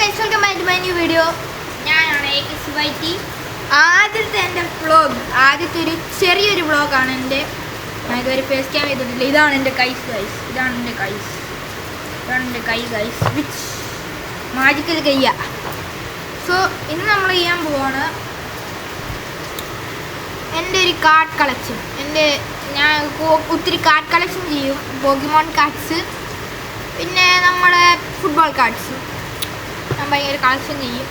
Guys, welcome back to my new video. ഞാനാണ് ശിവൈറ്റി. ആദ്യത്തെ എൻ്റെ വ്ളോഗ്, ആദ്യത്തെ ഒരു ചെറിയൊരു വ്ളോഗാണ് എൻ്റെ. ഞാൻ ഇതുവരെ ഫേസ് ക്യാം ചെയ്തിട്ടില്ല. ഇതാണ് എൻ്റെ കൈസ് ഗൈസ്, ഇതാണ് എൻ്റെ കൈ ഗൈസ്, വിച്ച് മാജിക്കൽ കയ്യ. സോ ഇന്ന് നമ്മൾ ചെയ്യാൻ പോവാണ് എൻ്റെ ഒരു കാർഡ് കളക്ഷൻ. ഞാൻ ഒത്തിരി കാർഡ് കളക്ഷൻ ചെയ്യും. പോക്കിമോൺ കാർഡ്സ്, പിന്നെ നമ്മുടെ ഫുട്ബോൾ കാർഡ്സ് ഞാൻ ഭയങ്കര കളക്ഷൻ ചെയ്യും.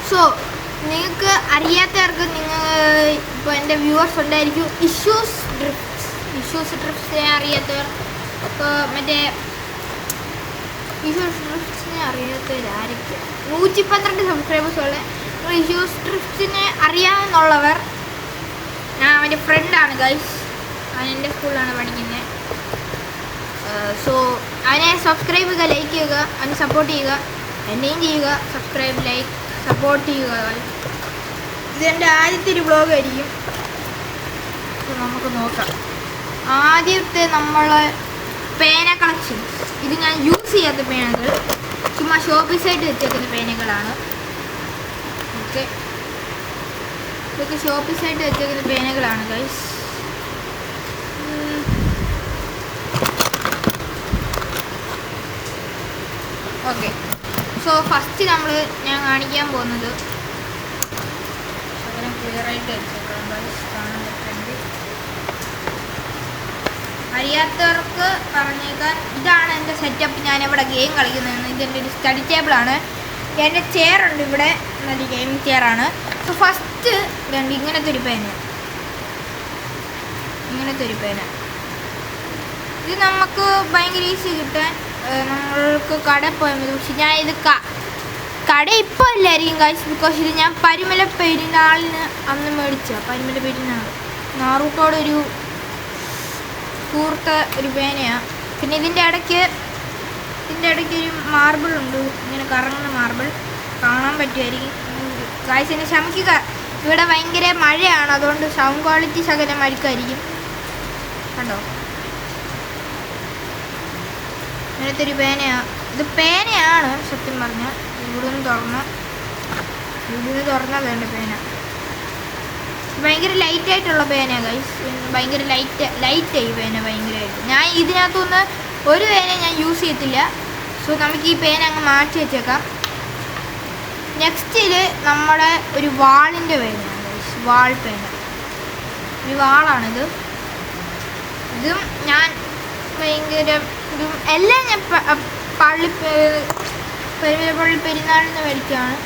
സോ നിങ്ങൾക്ക് അറിയാത്തവർക്ക്, നിങ്ങൾ ഇപ്പോൾ എൻ്റെ വ്യൂവേഴ്സ് ഉണ്ടായിരിക്കും, ഇഷ്യൂസ് ഡ്രിഫ്റ്റ്സിനെ അറിയാത്തവർ. ഇപ്പോൾ മറ്റേ ഇഷ്യൂസ് ഡ്രിഫ്റ്റ്സിനെ അറിയാത്തവരായിരിക്കും 112 സബ്സ്ക്രൈബേഴ്സ് ഉള്ള. ഇഷ്യൂസ് ഡ്രിഫ്റ്റ്സിനെ അറിയാമെന്നുള്ളവർ, ഞാൻ അവൻ്റെ ഫ്രണ്ടാണ് ഗൈസ്. അവൻ എൻ്റെ സ്കൂളിലാണ് പഠിക്കുന്നത്. സോ അവനെ സബ്സ്ക്രൈബ് ചെയ്യുക, ലൈക്ക് ചെയ്യുക, അവനെ സപ്പോർട്ട് ചെയ്യുക, എന്നെയും ചെയ്യുക. സബ്സ്ക്രൈബ്, ലൈക്ക്, സപ്പോർട്ട് ചെയ്യുക. ഇതെൻ്റെ ആദ്യത്തെ ഒരു വ്ളോഗായിരിക്കും. അപ്പോൾ നമുക്ക് നോക്കാം. ആദ്യത്തെ നമ്മളെ പേന കളക്ഷൻ. ഇത് ഞാൻ യൂസ് ചെയ്യാത്ത പേനകൾ, ചുമ്മാ ഷോപ്പീസായിട്ട് വെച്ചേക്കുന്ന പേനകളാണ്. ഓക്കെ, ഇതൊക്കെ ഷോപ്പീസായിട്ട് വെച്ചേക്കുന്ന പേനകളാണ് ഗൈസ്. ഓക്കെ, സോ ഫസ്റ്റ് ഞാൻ കാണിക്കാൻ പോകുന്നത്, ക്ലിയറായിട്ട് വെച്ചേക്കാം ഗൈസ്, കാണാൻ പറ്റുന്നത്. അറിയാത്തവർക്ക് പറഞ്ഞേക്കാൻ, ഇതാണ് എൻ്റെ സെറ്റപ്പ്. ഞാനിവിടെ ഗെയിം കളിക്കുന്നതെന്ന്. ഇതെൻ്റെ ഒരു സ്റ്റഡി ടേബിളാണ്. എൻ്റെ ചെയറുണ്ട് ഇവിടെ, നല്ല ഗെയിമിംഗ് ചെയറാണ്. സോ ഫസ്റ്റ് ഇങ്ങനത്തെ ഒരു പേന. ഇത് നമുക്ക് ഭയങ്കര ഈസി കിട്ടാൻ. നമ്മൾക്ക് കടയിൽ പോയാൽ മതി. പക്ഷെ ഞാൻ ഇത് കട ഇപ്പോൾ ഇല്ലായിരിക്കും ഗൈസ്, ബിക്കോസ് ഇത് ഞാൻ പരിമല പെരുന്നാളിന് അന്ന് മേടിച്ച പരിമല പെരുന്നാൾ നാറൂട്ടോടെ ഒരു കൂർത്ത ഒരു പേനയാണ്. പിന്നെ ഇതിൻ്റെ ഇടയ്ക്ക് ഒരു മാർബിൾ ഉണ്ട്, ഇങ്ങനെ കറങ്ങുന്ന മാർബിൾ. കാണാൻ പറ്റുമായിരിക്കും ഗൈസ്. എന്നെ ക്ഷമിക്കുക, ഇവിടെ ഭയങ്കര മഴയാണ്, അതുകൊണ്ട് സൗണ്ട് ക്വാളിറ്റി ശകലം മരിക്കുമായിരിക്കും. കണ്ടോ, ഇങ്ങനത്തെ ഒരു പേനയാണ്. ഇത് പേനയാണ് സത്യം പറഞ്ഞാൽ. ഇവിടുന്ന് തുറന്നാൽ വേണ്ട പേന. ഭയങ്കര ലൈറ്റായിട്ടുള്ള പേനയാണ് ഗൈസ്. ഭയങ്കര ലൈറ്റായി പേന ഭയങ്കരമായിട്ട്. ഞാൻ ഇതിനകത്തുനിന്ന് ഒരു പേന ഞാൻ യൂസ് ചെയ്യത്തില്ല. സോ നമുക്ക് ഈ പേന അങ്ങ് മാറ്റി വെച്ചേക്കാം. നെക്സ്റ്റിൽ നമ്മുടെ ഒരു വാളിൻ്റെ പേനയാണ് ഗൈസ്, വാൾ പേന. ഒരു വാളാണിത്. ഇതും ഞാൻ എല്ലാം ഞാൻ പള്ളി പെരുന്നാളിന് മേടിക്കുകയാണ്.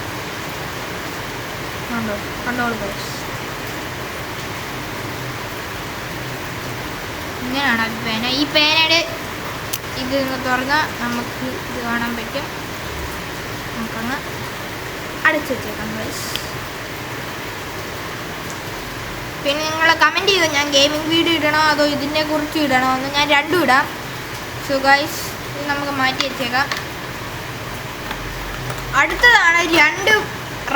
കണ്ടോളൂ ഗൈസ്, ഇങ്ങനെയാണ് അത് പേന. ഈ പേനയുടെ ഇത് തുറന്നാൽ നമുക്ക് ഇത് കാണാൻ പറ്റും. നമുക്കങ്ങ് അടച്ചു വെച്ചേക്കാം ഗൈസ്. പിന്നെ നിങ്ങൾ കമൻറ്റ് ചെയ്യുക, ഞാൻ ഗെയിമിംഗ് വീഡിയോ ഇടണോ അതോ ഇതിനെ കുറിച്ച് ഇടണോ എന്ന്. ഞാൻ രണ്ടും ഇടാം. സോ ഗൈസ്, ഇത് നമുക്ക് മാറ്റി വെച്ചേക്കാം. അടുത്തതാണ് 2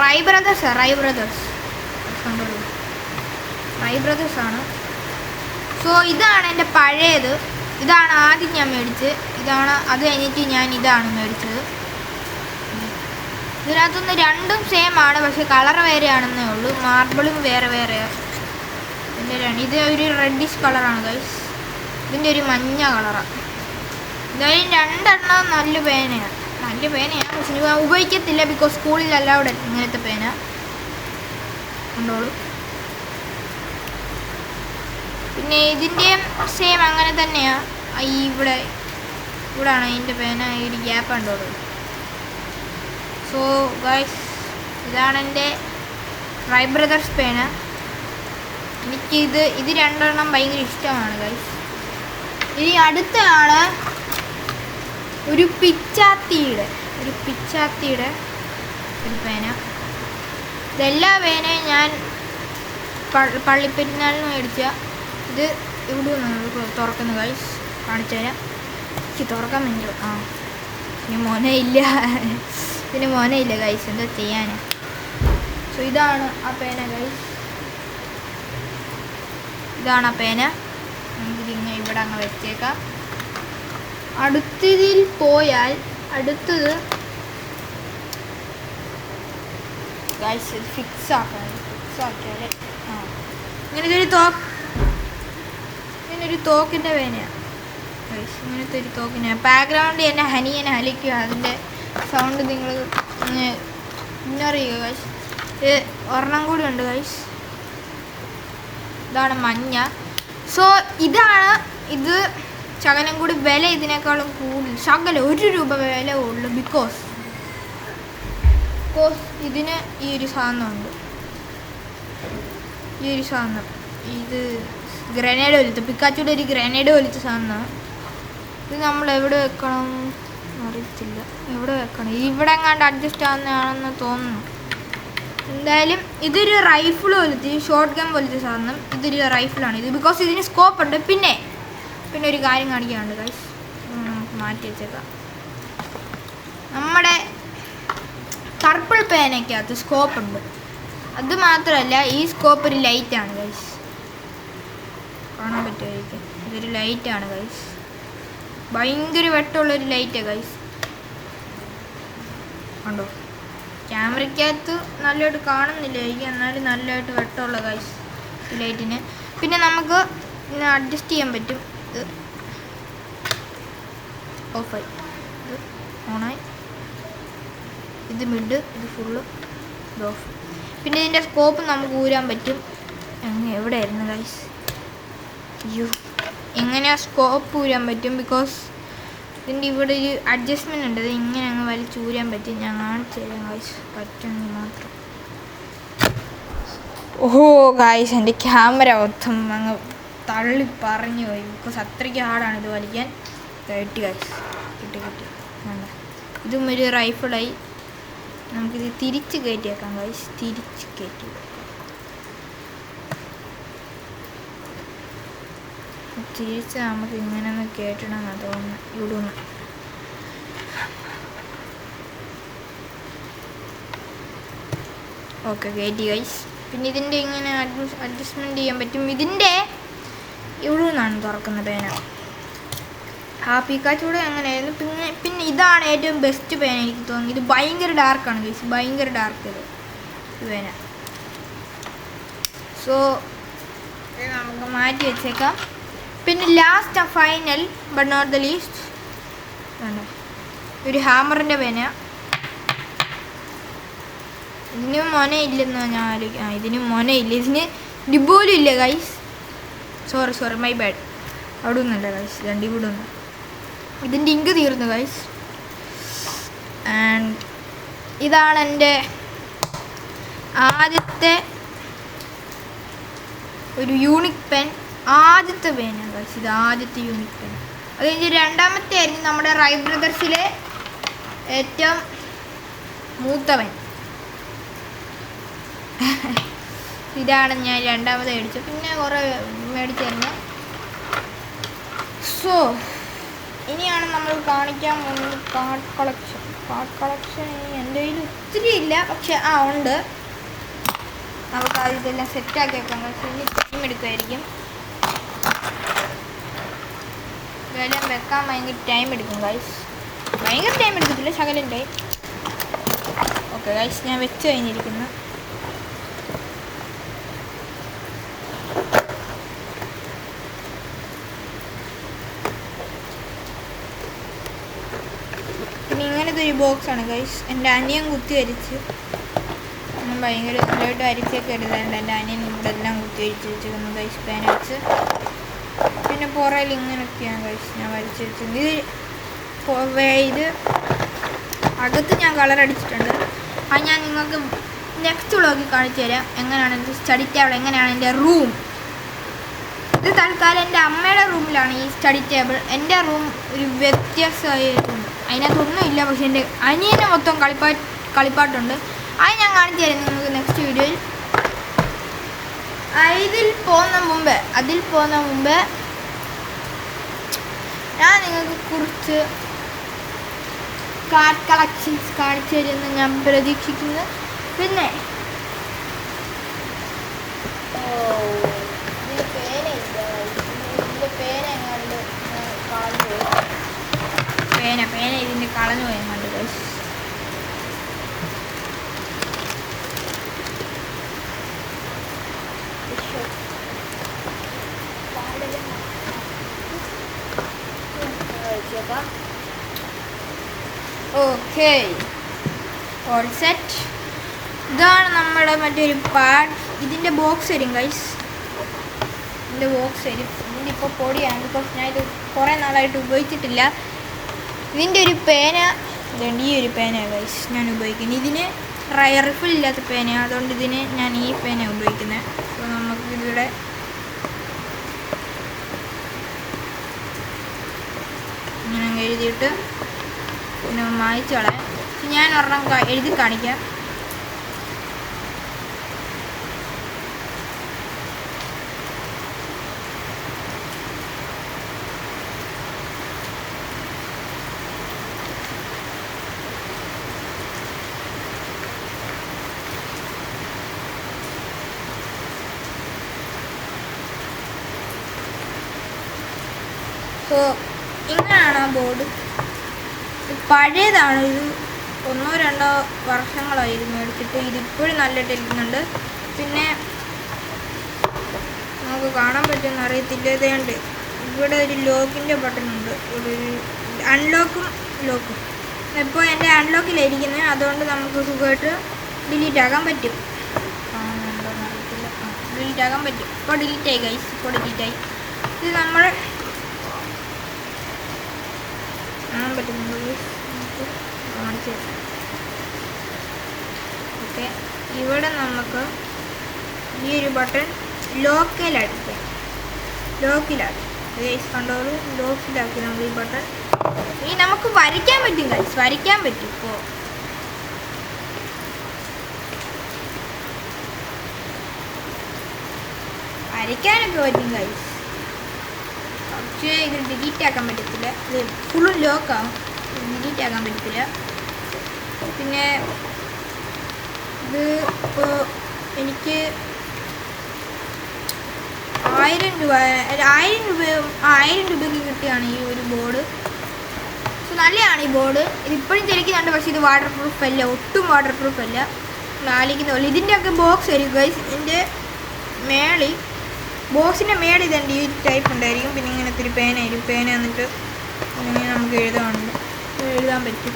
റൈ ബ്രദേഴ്സ് ആണ്. സോ ഇതാണ് എൻ്റെ പഴയത്. ഇതാണ് ആദ്യം ഞാൻ മേടിച്ചത്. അത് കഴിഞ്ഞിട്ട് ഞാൻ ഇതാണ് മേടിച്ചത്. ഇതിനകത്തുനിന്ന് രണ്ടും സെയിം ആണ്, പക്ഷെ കളർ വേറെയാണെന്നേ ഉള്ളൂ. മാർബിളും വേറെയാണ്. ഇത് ഒരു റെഡിഷ് കളറാണ് ഗൈസ്. ഇതിൻ്റെ ഒരു മഞ്ഞ കളറാണ്. ഇതായാലും 2 എണ്ണം നല്ല പേനയാണ്. പക്ഷെ ഞാൻ ഉപയോഗിക്കത്തില്ല, ബിക്കോസ് സ്കൂളിൽ അലൗഡ് അല്ല ഇങ്ങനത്തെ പേന. കണ്ടോളൂ. പിന്നെ ഇതിൻ്റെയും സെയിം അങ്ങനെ തന്നെയാണ്. ഇവിടെയാണ് അതിൻ്റെ പേന, ഈ ഒരു ഗ്യാപ്പ് കണ്ടോളൂ. സോ ഗൈസ്, ഇതാണ് എൻ്റെ റൈ ബ്രദേഴ്സ് പേന. ഇത് 2 എണ്ണം ഭയങ്കര ഇഷ്ടമാണ് ഗൈസ്. ഇനി അടുത്താണ് ഒരു പിച്ചാത്തിയുടെ ഒരു പേന. ഇതെല്ലാ പേനയും ഞാൻ പള്ളിപ്പെരുന്നാളിന് മേടിച്ച. ഇത് ഇവിടെ തുറക്കുന്ന ഗൈസ്, കാണിച്ചു തരാം. എനിക്ക് തുറക്കാൻ ഭയങ്കര ഇതിന് മോനയില്ല ഗൈസ്, എന്താ ചെയ്യാൻ. സോ ഇതാണ് ആ പേന ഗൈസ്. നമുക്കിതിങ്ങനെ ഇവിടെ അങ്ങ് വെച്ചേക്കാം. അടുത്തതിൽ പോയാൽ അടുത്തത് ഗൈസ് ഇത് ഫിക്സ് ആക്കിയാൽ ഇങ്ങനൊരു തോക്കിൻ്റെ പേനയാണ് ഗൈസ്. ഇങ്ങനത്തെ ഒരു തോക്കിന് ബാക്ക്ഗ്രൗണ്ട് എന്നെ ഹനിയനെ ഹലിക്കുക. അതിൻ്റെ സൗണ്ട് നിങ്ങൾ ഇഗ്നോർ ചെയ്യുക ഗൈസ്. ഇത് ഒരെണ്ണം കൂടി ഉണ്ട് ഗൈസ്. ഇതാണ് മഞ്ഞ. സോ ഇത് ശകലം കൂടി വില ഇതിനേക്കാളും കൂടുതൽ, ശകലം 1 രൂപ വില ഉള്ളു. ബിക്കോസ് ഇതിന് ഈ ഒരു സാധനമുണ്ട്. ഇത് ഗ്രനേഡ് പോലത്തെ, പിക്കാച്ചൂടെ ഒരു ഗ്രനേഡ് പോലത്തെ സാധനമാണ്. ഇത് നമ്മൾ എവിടെ വെക്കണം അറിയത്തില്ല. എവിടെ വെക്കണം, ഇവിടെ എങ്ങാണ്ട് അഡ്ജസ്റ്റ് ആവുന്നതാണെന്ന് തോന്നുന്നു. എന്തായാലും ഇതൊരു റൈഫിൾ പോലത്തെ, ഷോർട്ട് ഗൺ പോലത്തെ സാധനം. ഇതൊരു റൈഫിളാണ് ഇത്, ബിക്കോസ് ഇതിന് സ്കോപ്പ് ഉണ്ട്. പിന്നെ ഒരു കാര്യം കാണിക്കാനുണ്ട് ഗൈസ്, നമുക്ക് മാറ്റി വെച്ചേക്കാം. നമ്മുടെ പർപ്പിൾ പേനയ്ക്കകത്ത് സ്കോപ്പ് ഉണ്ട്. അത് മാത്രമല്ല, ഈ സ്കോപ്പ് ഒരു ലൈറ്റാണ് ഗൈസ്. കാണാൻ പറ്റുമായിരിക്കും, ഇതൊരു ലൈറ്റാണ് ഗൈസ്. ഭയങ്കര വെട്ടമുള്ളൊരു ലൈറ്റാണ് ഗൈസ്. കണ്ടോ, ക്യാമറയ്ക്കകത്ത് നല്ലതായിട്ട് കാണുന്നില്ലായിരിക്കും, എന്നാലും നല്ലതായിട്ട് വെട്ടമുള്ള ഗൈസ് ഈ ലൈറ്റിന്. പിന്നെ നമുക്ക് ഇതിനെ അഡ്ജസ്റ്റ് ചെയ്യാൻ പറ്റും. ഇത് ഓഫായി, ഇത് ഓണായി, ഇത് മിഡ്, ഇത് ഫുള്ള്, ഇത് ഓഫ്. പിന്നെ ഇതിൻ്റെ സ്കോപ്പ് നമുക്ക് ഊരാൻ പറ്റും. എവിടെയായിരുന്നു ഗൈസ്? എങ്ങനെയാ സ്കോപ്പ് ഊരാൻ പറ്റും? ബിക്കോസ് ഇതിൻ്റെ ഇവിടെ ഒരു അഡ്ജസ്റ്റ്മെൻ്റ് ഉണ്ട്. ഇത് ഇങ്ങനെ അങ്ങ് വലിച്ചൂരാൻ പറ്റും. ഞാൻ കാണിച്ചു തരാം ഗൈസ്, പറ്റുമെങ്കിൽ മാത്രം. ഓഹോ ഗൈസ്, എൻ്റെ ക്യാമറ മൊത്തം അങ്ങ് തള്ളി പറഞ്ഞു പോയി. ബിക്കോസ് അത്രയ്ക്ക് ഹാർഡാണ് ഇത് വലിക്കാൻ. കിട്ടി ഗൈസ്, കിട്ടി. ഇതും ഒരു റൈഫിളായി. നമുക്കിത് തിരിച്ച് കയറ്റിയേക്കാം ഗൈസ്, തിരിച്ച് കയറ്റി. തിരിച്ച് നമുക്ക് ഇങ്ങനെ ഒന്ന് കേട്ടണമെന്ന് തോന്നുന്നു. ഇവിടുന്ന് ഓക്കെ കയറ്റി ഗൈസ്. പിന്നെ ഇതിൻ്റെ ഇങ്ങനെ അഡ്ജസ്റ്റ്മെൻറ്റ് ചെയ്യാൻ പറ്റും. ഇതിൻ്റെ ഇവിടെ നിന്നാണ് തുറക്കുന്ന പേന. ആ പിക്കാച്ചൂടെ അങ്ങനെയായിരുന്നു. പിന്നെ ഇതാണ് ഏറ്റവും ബെസ്റ്റ് പേന എനിക്ക് തോന്നി. ഇത് ഭയങ്കര ഡാർക്കാണ് ഗൈസ്, ഭയങ്കര ഡാർക്ക് ഇത് പേന. സോ നമുക്ക് മാറ്റി വെച്ചേക്കാം. പിന്നെ last final but not the least ഒരു ഹാമറിൻ്റെ പേന. ഇതിന് മൊനയില്ലെന്ന് ഞാൻ ആലോചിക്കാം. ഇതിന് മൊനയില്ല, ഇതിന് ഡിബോലും ഇല്ല ഗൈസ്. Sorry my bad. അവിടെ ഒന്നുമില്ല ഗൈസ്, രണ്ടി കൂടെ ഒന്നും. ഇതിൻ്റെ ഇങ്ക് തീർന്നു ഗൈസ്. ആൻഡ് ഇതാണ് എൻ്റെ ആദ്യത്തെ ഒരു യൂണിക് പെൻ. ആദ്യത്തെ പേനാണ് ഗൈസ്, ഇത് ആദ്യത്തെ യൂണിക് പെൻ. അത് കഴിഞ്ഞ് രണ്ടാമത്തെ ആയിരുന്നു നമ്മുടെ റൈ ബ്രദേഴ്സിലെ ഏറ്റവും മൂത്തവൻ. ഇതാണ് ഞാൻ രണ്ടാമത് മേടിച്ചത്. പിന്നെ കുറേ മേടിച്ചായിരുന്നു. സോ ഇനിയാണ് നമ്മൾ കാണിക്കാൻ പോകുന്നത് കാർഡ് കളക്ഷൻ. എൻ്റെ കയ്യിൽ ഒത്തിരി ഇല്ല, പക്ഷെ ഉണ്ട്. നമുക്ക് അത് ഇതെല്ലാം സെറ്റാക്കി വെക്കാം. പക്ഷേ ഇനി ടൈം എടുക്കുമായിരിക്കും. ഇതെല്ലാം വെക്കാൻ ഭയങ്കര ടൈം എടുക്കും ഗൈസ്. ഭയങ്കര ടൈം എടുക്കത്തില്ല, ശകലം ടൈം. ഓക്കെ ഗൈസ്, ഞാൻ വെച്ച് കഴിഞ്ഞിരിക്കുന്നു. പിന്നെ ഇങ്ങനത്തെ ഒരു ബോക്സാണ് ഗൈസ്. എൻ്റെ അനിയൻ കുത്തി വരച്ച്, ഞാൻ ഭയങ്കര നല്ലതായിട്ട് അരിച്ചൊക്കെ എടുത്താറുണ്ട്. എൻ്റെ അനിയൻ ഇവിടെ എല്ലാം കുത്തി വരച്ച് വെച്ചിരുന്നു ഗൈസ്, പേന വെച്ച്. പിന്നെ പുറയിൽ ഇങ്ങനെയൊക്കെയാണ് ഗൈസ് ഞാൻ വരച്ച് വെച്ചത്. ഇത് അകത്ത് ഞാൻ കളർ അടിച്ചിട്ടുണ്ട്. അത് ഞാൻ നിങ്ങൾക്ക് നെക്സ്റ്റ് വ്ളോഗിൽ കാണിച്ചു തരാം എങ്ങനെയാണ് എൻ്റെ സ്റ്റഡി ടേബിൾ, എങ്ങനെയാണ് എൻ്റെ റൂം. ഇത് തൽക്കാലം എൻ്റെ അമ്മയുടെ റൂമിലാണ് ഈ സ്റ്റഡി ടേബിൾ. എൻ്റെ റൂം ഒരു വ്യത്യാസമായിട്ടുണ്ട്. അതിനകത്തൊന്നും ഇല്ല, പക്ഷെ എൻ്റെ അനിയന് മൊത്തം കളിപ്പാട്ടുണ്ട്. അത് ഞാൻ കാണിച്ചു തരാം നിങ്ങൾക്ക് നെക്സ്റ്റ് വീഡിയോയിൽ. അതിൽ പോകുന്ന മുമ്പ് ഞാൻ നിങ്ങൾക്ക് കുറച്ച് കാർഡ് കളക്ഷൻസ് കാണിച്ചു തരുമെന്ന് ഞാൻ പ്രതീക്ഷിക്കുന്നു. പിന്നെ പേന ഇതിൻ്റെ കളഞ്ഞു പോയി കണ്ടു ഗൈസ്. Okay all set. ഇതാണ് നമ്മുടെ മറ്റൊരു പാഡ്. ഇതിൻ്റെ ബോക്സ് വരും ഗൈസ്. ഇതിൻ്റെ ബോക്സ് വരും. ഇതിൻ്റെ ഇപ്പോൾ പൊടിയാണ്, ബിക്കോസ് ഞാൻ ഇത് കുറേ നാളായിട്ട് ഉപയോഗിച്ചിട്ടില്ല. ഇതിൻ്റെ ഒരു പേന ഇതുണ്ട്. ഈ ഒരു പേനയാണ് ഗൈസ് ഞാൻ ഉപയോഗിക്കുന്നത്. ഇതിന് റിഫിൽ ഇല്ലാത്ത പേനയാണ്, അതുകൊണ്ട് ഇതിന് ഞാൻ ഈ പേന ഉപയോഗിക്കുന്നത്. അപ്പോൾ നമുക്കിതിവിടെ ഇങ്ങനെ എഴുതിയിട്ട് പിന്നെ മായ്ച്ച് കളയാം. ഞാൻ ഒരെണ്ണം എഴുതി കാണിക്കാം. സോ ഇങ്ങനെയാണ് ആ ബോർഡ്. പഴയതാണ് ഇത്, 1-2 വർഷങ്ങളായി ഇത് മേടിച്ചിട്ട്. ഇതിപ്പോഴും നല്ലതായിട്ട് ഇരിക്കുന്നുണ്ട്. പിന്നെ നമുക്ക് കാണാൻ പറ്റുമെന്ന് അറിയത്തില്ല, ഇതേണ്ട് ഇവിടെ ഒരു ലോക്കിൻ്റെ ബട്ടണുണ്ട്. ഇവിടെ ഒരു അൺലോക്കും ലോക്കും. ഇപ്പോൾ എൻ്റെ അൺലോക്കിലായിരിക്കുന്നത്, അതുകൊണ്ട് നമുക്ക് സുഖമായിട്ട് ഡിലീറ്റ് ആക്കാൻ പറ്റും. കാണുന്നുണ്ടോയെന്ന് അറിയത്തില്ല. ഡിലീറ്റ് ആക്കാൻ പറ്റും. ഇപ്പോൾ ഡിലീറ്റായി ഗൈസ്, ഇപ്പോൾ ഡിലീറ്റായി. ഇത് നമ്മൾ കാണാൻ പറ്റുന്നുണ്ട് ഗൈസ്, നമുക്ക് കാണിച്ചു തരാം. ഓക്കെ, ഇവിടെ നമുക്ക് ഈ ഒരു ബട്ടൺ ലോക്കിലാക്കി ഗൈസ്, കണ്ടോളൂ. ലോക്കിലാക്കി നമ്മൾ ഈ ബട്ടൺ. ഇനി നമുക്ക് വരയ്ക്കാൻ പറ്റും ഗൈസ്, വരയ്ക്കാൻ പറ്റും. ഇപ്പോൾ വരയ്ക്കാനൊക്കെ പറ്റും ഗൈസ്. പക്ഷേ ഇത് ഡിലീറ്റ് ആക്കാൻ പറ്റത്തില്ല. ഇത് ഫുള്ളും ലോക്കാവും, ഡിലീറ്റ് ആക്കാൻ പറ്റത്തില്ല. പിന്നെ ഇത് ഇപ്പോൾ എനിക്ക് 1000 രൂപയ്ക്ക് കിട്ടിയാണ് ഈ ഒരു ബോർഡ്. സോ നല്ലതാണ് ഈ ബോർഡ്. ഇതിപ്പോഴും തിരിക്കുന്നുണ്ട്, പക്ഷേ ഇത് വാട്ടർ പ്രൂഫ് അല്ല, ഒട്ടും വാട്ടർ പ്രൂഫ് അല്ല. ആലിക്കുന്ന പോലെ ഇതിൻ്റെയൊക്കെ ബോക്സ് വരും ഗൈസ്. ഇതിൻ്റെ മേളിൽ, ബോക്സിൻ്റെ മേളിൽ ഇതുണ്ട്, ഈ ടൈപ്പ് ഉണ്ടായിരിക്കും. പിന്നെ ഇങ്ങനത്തെ ഒരു പേനായിരിക്കും. പേന എന്നിട്ട് ഇങ്ങനെ നമുക്ക് എഴുതാൻ പറ്റും.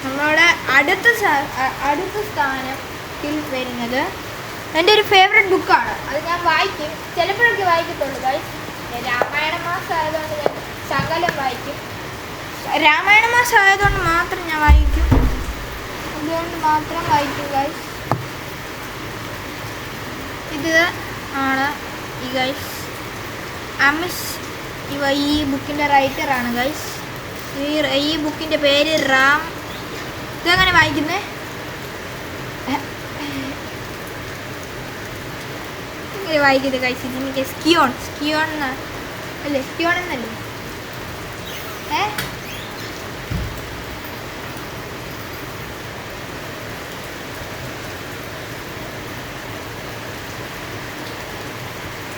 നമ്മളുടെ അടുത്ത സ്ഥാനത്തിൽ വരുന്നത് എൻ്റെ ഒരു ഫേവറേറ്റ് ബുക്കാണ്. അത് ഞാൻ വായിക്കും, ചിലപ്പോഴൊക്കെ വായിക്കത്തുള്ളൂ ഗൈസ്. രാമായണ മാസം ആയതുകൊണ്ട് ഞാൻ ശകലം വായിക്കും. രാമായണ മാസം ആയതുകൊണ്ട് മാത്രം ഞാൻ വായിക്കും, അതുകൊണ്ട് മാത്രം വായിക്കും ഗൈസ്. ഇത് ആണ് ഈ ഗൈസ് അമിഷ്. ഈ ബുക്കിൻ്റെ റൈറ്ററാണ് ഗൈസ്. ഈ ബുക്കിൻ്റെ പേര് റാം. ഇതെങ്ങനെ വായിക്കുന്നത്? ഇങ്ങനെ വായിക്കുന്നത് ഗൈസ്. ഇതിൻ്റെ സ്കിയോൺ അല്ലേ, സ്കിയോൺ എന്നല്ലേ?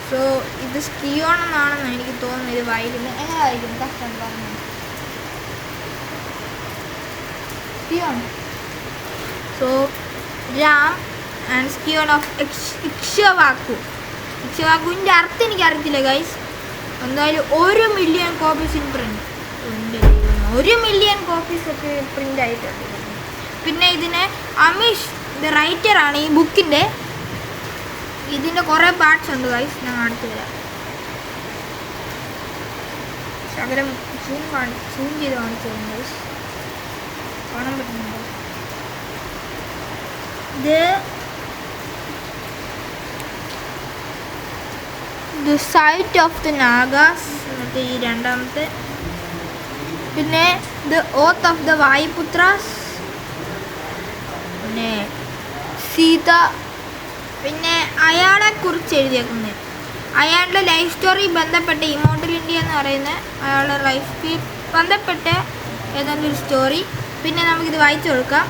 സോ ഇത് സ്കിയോൺ എന്നാണെന്ന് എനിക്ക് തോന്നുന്നത്. ഇത് വായിക്കുന്നത് എങ്ങനെ വായിക്കുന്നു? കഷ്ടം പറഞ്ഞു. സ്കിയോൺ. സോ രാം ആൻഡ് സ്കിയോൺ ഓഫ് ഇക്ഷ്വാകുവിൻ്റെ അർത്ഥം എനിക്കറിയത്തില്ല ഗൈസ്. എന്തായാലും 1 million copies in print. 1 million copies ഒക്കെ പ്രിൻ്റ് ആയിട്ടുണ്ട്. പിന്നെ ഇതിന് അമിഷ് ദ റൈറ്ററാണ് ഈ ബുക്കിൻ്റെ. ഇതിൻ്റെ കുറേ പാർട്സ് ഉണ്ട് ഗൈസ്, ഞാൻ കാണിച്ചു തരാം. ശകലം സൂം ചെയ്ത് കാണിച്ചു തരാം ഗൈസ്. കാണാൻ പറ്റുന്നുണ്ടോ? The sight of the Nagas എന്നിട്ട് ഈ രണ്ടാമത്തെ. പിന്നെ the oath of the Vayuputras, പിന്നെ സീത. പിന്നെ അയാളെക്കുറിച്ച് എഴുതിയേക്കുന്നത്, അയാളുടെ ലൈഫ് സ്റ്റോറി ബന്ധപ്പെട്ട ഇമോർട്ടൽ ഇന്ത്യ എന്ന് പറയുന്ന അയാളുടെ ലൈഫ് ബന്ധപ്പെട്ട ഏതാണ്ട് ഒരു സ്റ്റോറി. പിന്നെ നമുക്കിത് വായിച്ചു കൊടുക്കാം.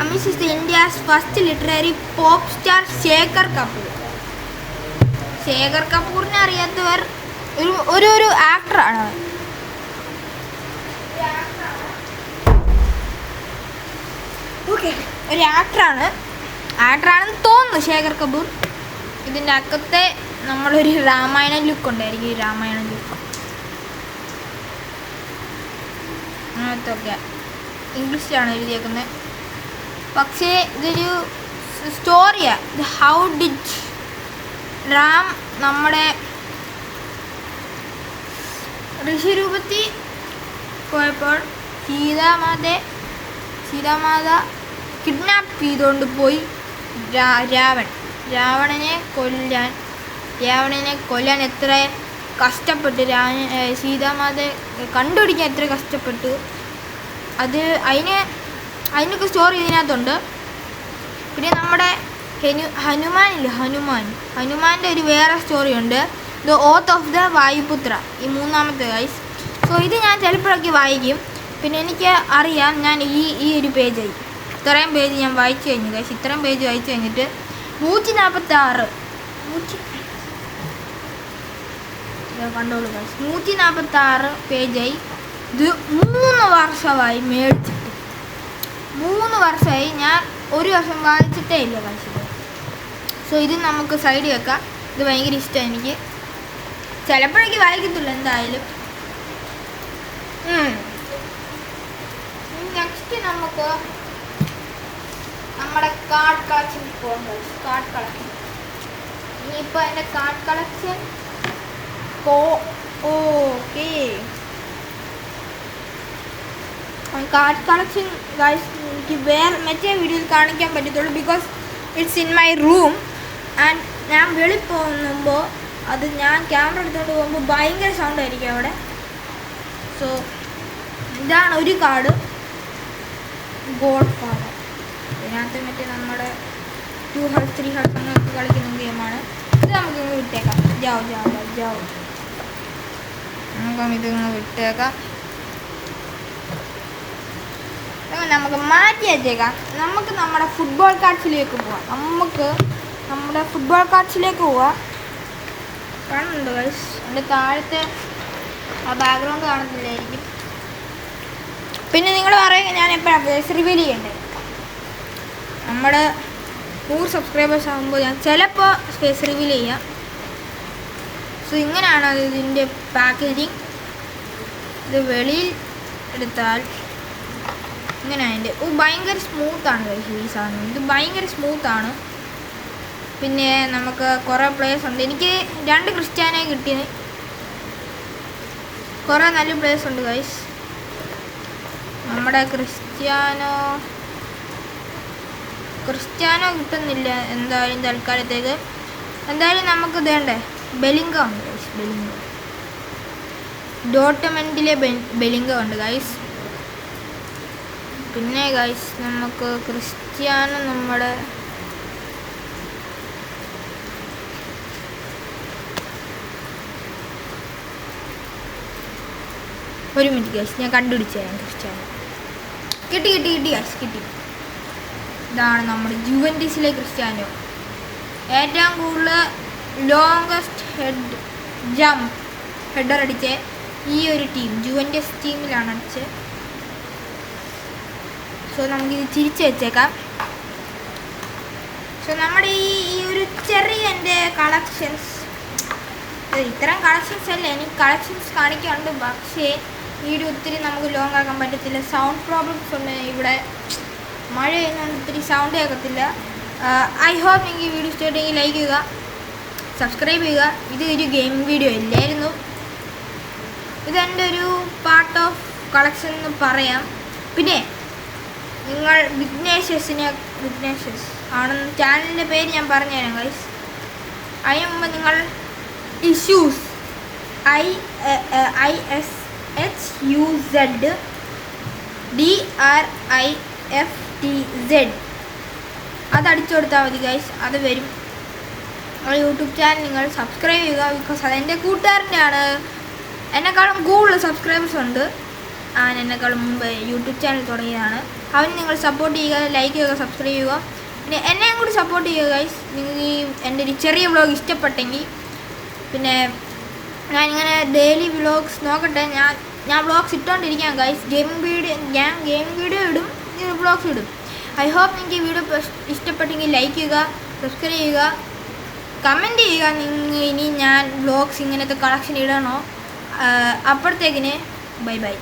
Amish is India's first literary pop star Shekhar Kapoor. Shekhar കപൂറിനെ അറിയാത്തവർ, ഒരു ആക്ടറാണ് അവൻ. ഓക്കെ, ഒരു ആക്ടറാണെന്ന് തോന്നുന്നു ശേഖർ കപൂർ. ഇതിൻ്റെ അക്കത്തെ നമ്മളൊരു രാമായണ ലുക്ക് ഉണ്ടായിരിക്കും. ഈ രാമായണ ലുക്ക് അങ്ങനത്തൊക്കെ ഇംഗ്ലീഷിലാണ് എഴുതിയേക്കുന്നത്. പക്ഷേ ഇതൊരു സ്റ്റോറിയാണ്. ഹൗ ഡിഡ് റാം നമ്മുടെ ഋഷിരൂപത്തിൽ പോയപ്പോൾ സീതാമാത കിഡ്നാപ്പ് ചെയ്തുകൊണ്ട് പോയി രാവണനെ കൊല്ലാൻ എത്ര കഷ്ടപ്പെട്ടു, സീതാമാതയെ കണ്ടുപിടിക്കാൻ എത്ര കഷ്ടപ്പെട്ടു. അതിനൊക്കെ സ്റ്റോറി ഇതിനകത്തുണ്ട്. പിന്നെ നമ്മുടെ ഹനുമാൻ്റെ ഒരു വേറെ സ്റ്റോറിയുണ്ട്, the oath of the Vayuputra, ഈ മൂന്നാമത്തെ ഗൈസ്. സോ ഇത് ഞാൻ ചിലപ്പോഴൊക്കെ വായിക്കും. പിന്നെ എനിക്ക് അറിയാം ഞാൻ ഈ ഒരു പേജായി ഇത്രയും പേജ് ഞാൻ വായിച്ചു കഴിഞ്ഞു ഗൈസ്. ഇത്രയും പേജ് വായിച്ചു കഴിഞ്ഞിട്ട് 146 കണ്ടോളൂ ഗൈസ്, 146 പേജായി. ഇത് 3 വർഷമായി മേടിച്ചിട്ട്, 3 വർഷമായി. ഞാൻ ഒരു വർഷം വായിച്ചിട്ടേ ഇല്ല ഗൈസ്. സോ ഇത് നമുക്ക് സൈഡിൽ വെക്കാം. ഇത് ഭയങ്കര ഇഷ്ടമാണ് എനിക്ക്. ചിലപ്പോഴേക്ക് വായിക്കത്തില്ല എന്തായാലും. നെക്സ്റ്റ് നമുക്ക് നമ്മുടെ കാർഡ് കളക്ഷൻ പോകാം. കാർഡ് കളക്ഷൻ ഇനിയിപ്പോൾ എൻ്റെ card collection okay. Card collection guys എനിക്ക് മറ്റേ വീഡിയോയിൽ കാണിക്കാൻ പറ്റത്തുള്ളൂ, because it's in my room. And ഞാൻ വെളി പോകുമ്പോൾ അത് ഞാൻ ക്യാമറ എടുത്തുകൊണ്ട് പോകുമ്പോൾ ഭയങ്കര സൗണ്ട് ആയിരിക്കും അവിടെ. സോ ഇതാണ് ഒരു കാർഡ്, ഗോഡ് ഫാദർ. ഇതിനകത്ത് മറ്റേ നമ്മുടെ 2 ഹെർട്സ് 3 ഹെർട്സ് അങ്ങനെയൊക്കെ കളിക്കുന്ന ഗെയിമാണ്. ഇത് നമുക്ക് വിട്ടേക്കാം. ജാവ് നമുക്കിതൊന്ന് വിട്ടേക്കാം. നമുക്ക് മാറ്റി വെച്ചേക്കാം. നമുക്ക് നമ്മുടെ ഫുട്ബോൾ കാർഡ്സിലേക്ക് പോവാം. കാണുന്നുണ്ട് ഗൈസ്, എൻ്റെ താഴത്തെ ആ ബാക്ക്ഗ്രൗണ്ട് കാണുന്നില്ലായിരിക്കും. പിന്നെ നിങ്ങൾ പറയുക ഞാൻ എപ്പോഴാണ് ഫേസ് റിവീൽ ചെയ്യണ്ടേ. നമ്മുടെ 100 സബ്സ്ക്രൈബേഴ്സ് ആകുമ്പോൾ ഞാൻ ചിലപ്പോൾ ഫേസ് റിവീൽ ചെയ്യാം. സോ ഇങ്ങനെയാണ് ഇതിൻ്റെ പാക്കേജിങ്. ഇത് വെളിയിൽ എടുത്താൽ ഇങ്ങനെ അതിൻ്റെ ഭയങ്കര സ്മൂത്താണ് ഗൈസ് ഈ സാധനം. ഇത് ഭയങ്കര സ്മൂത്താണ്. പിന്നെ നമുക്ക് കുറേ പ്ലേയേഴ്സ് ഉണ്ട്. എനിക്ക് 2 ക്രിസ്ത്യാനോയെ കിട്ടിയത്. കുറേ നല്ല പ്ലേയേഴ്സ് ഉണ്ട് ഗൈസ്. നമ്മുടെ ക്രിസ്ത്യാനോ കിട്ടുന്നില്ല എന്തായാലും തൽക്കാലത്തേക്ക്. എന്തായാലും നമുക്ക് ഇതേണ്ടേ ബെലിംഗ ഉണ്ട് ഗൈസ്. ഡോർട്ട്മണ്ടിലെ ബെലിംഗ ഉണ്ട് ഗൈസ്. പിന്നെ ഗൈസ് നമുക്ക് ക്രിസ്ത്യാനോ നമ്മുടെ ഒരു മിനിറ്റ് ഗൈസ്, ഞാൻ കണ്ടുപിടിച്ചതാണ് ക്രിസ്ത്യാനോ. കിട്ടി ഗൈസ്, കിട്ടി. ഇതാണ് നമ്മുടെ ജുവൻറ്റസിലെ ക്രിസ്ത്യാനോ. ഏറ്റവും കൂടുതൽ ലോങ്കസ്റ്റ് ഹെഡർ അടിച്ച ഈ ഒരു ടീം ജുവൻറ്റസ് ടീമിലാണ് അടിച്ചത്. സോ നമുക്കിത് തിരിച്ച് വെച്ചേക്കാം. സോ നമ്മുടെ ഈ ഒരു ചെറിയ എൻ്റെ കളക്ഷൻസ്, ഇത്തരം കളക്ഷൻസ് അല്ല, എനിക്ക് കളക്ഷൻസ് കാണിക്കാറുണ്ട്. പക്ഷേ വീഡിയോ ഒത്തിരി നമുക്ക് ലോങ് ആക്കാൻ പറ്റത്തില്ല. സൗണ്ട് പ്രോബ്ലംസ് ഉണ്ട്. ഇവിടെ മഴ ചെയ്യുന്നതുകൊണ്ട് ഒത്തിരി സൗണ്ട് കേൾക്കത്തില്ല. ഐ ഹോപ്പ് നിങ്ങൾക്ക് വീഡിയോ ഇഷ്ടപ്പെട്ടെങ്കിൽ ലൈക്ക് ചെയ്യുക, സബ്സ്ക്രൈബ് ചെയ്യുക. ഇത് ഒരു ഗെയിമിംഗ് വീഡിയോ അല്ലായിരുന്നു. ഇതെൻ്റെ ഒരു പാർട്ട് ഓഫ് കളക്ഷൻ എന്ന് പറയാം. പിന്നെ നിങ്ങൾ വിഘ്നേഷസ് ആണെന്ന് ചാനലിൻ്റെ പേര് ഞാൻ പറഞ്ഞുതരാം ഗൈസ്. അതിന് മുമ്പ് നിങ്ങൾ ഇഷ്യൂസ് ISHUZDRIFTZ അതടിച്ചു കൊടുത്താൽ മതി ഗൈസ്, അത് വരും. യൂട്യൂബ് ചാനൽ നിങ്ങൾ സബ്സ്ക്രൈബ് ചെയ്യുക. ബിക്കോസ് അതെൻ്റെ കൂട്ടുകാരൻ്റെ ആണ്. എന്നെക്കാളും കൂടുതൽ സബ്സ്ക്രൈബേഴ്സ് ഉണ്ട്. എന്നെക്കാളും മുമ്പ് യൂട്യൂബ് ചാനൽ തുടങ്ങിയതാണ്. അവന് നിങ്ങൾ സപ്പോർട്ട് ചെയ്യുക, ലൈക്ക് ചെയ്യുക, സബ്സ്ക്രൈബ് ചെയ്യുക. പിന്നെ എന്നെയും കൂടി സപ്പോർട്ട് ചെയ്യുക ഗൈസ്. നിങ്ങൾക്ക് എൻ്റെ ഒരു ചെറിയ വ്ളോഗ് ഇഷ്ടപ്പെട്ടെങ്കിൽ. പിന്നെ ഞാനിങ്ങനെ ഡെയിലി വ്ളോഗ്സ് നോക്കട്ടെ. ഞാൻ വ്ളോഗ്സ് ഇട്ടുകൊണ്ടിരിക്കാം ഗൈസ്. ഗെയിമിംഗ് വീഡിയോ ഇടും, വ്ളോഗ്സ് ഇടും. ഐ ഹോപ്പ് നിങ്ങൾക്ക് ഈ വീഡിയോ ഇഷ്ടപ്പെട്ടെങ്കിൽ ലൈക്ക് ചെയ്യുക, സബ്സ്ക്രൈബ് ചെയ്യുക, കമൻറ്റ് ചെയ്യുക. ഇനി ഞാൻ വ്ളോഗ്സ് ഇങ്ങനത്തെ കളക്ഷൻ ഇടണോ. അപ്പോഴത്തേക്കിന് ബൈ.